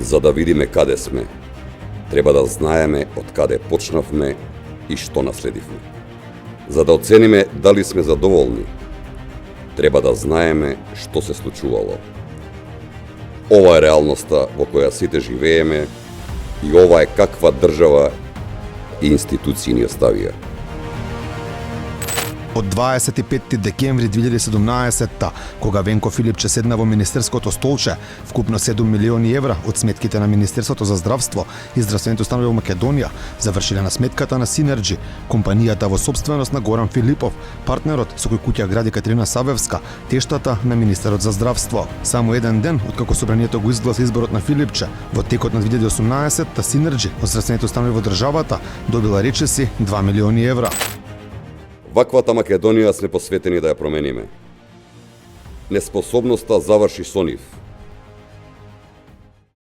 За да видиме каде сме, треба да знаеме од каде почнавме и што наследивме. За да оцениме дали сме задоволни, треба да знаеме што се случувало. Ова е реалноста во која сите живееме и ова е каква држава и институции ни оставија. Од 25 декември 2017, кога Венко Филипче седна во министерското столче, вкупно 7 милиони евра од сметките на Министерството за здравство и здравствените установи во Македонија завршиле на сметката на Синерџи, компанијата во собственост на Горан Филипов, партнерот со кој куќа гради Катерина Савевска, тештата на министерот за здравство. Само еден ден откако собранието го изгласа изборот на Филипче, во текот на 2018 Синерџи од здравствените установи во државата добила речиси 2 милиони евра. Ваквата Македонија сме посветени да ја промениме. Неспособноста заврши со нив.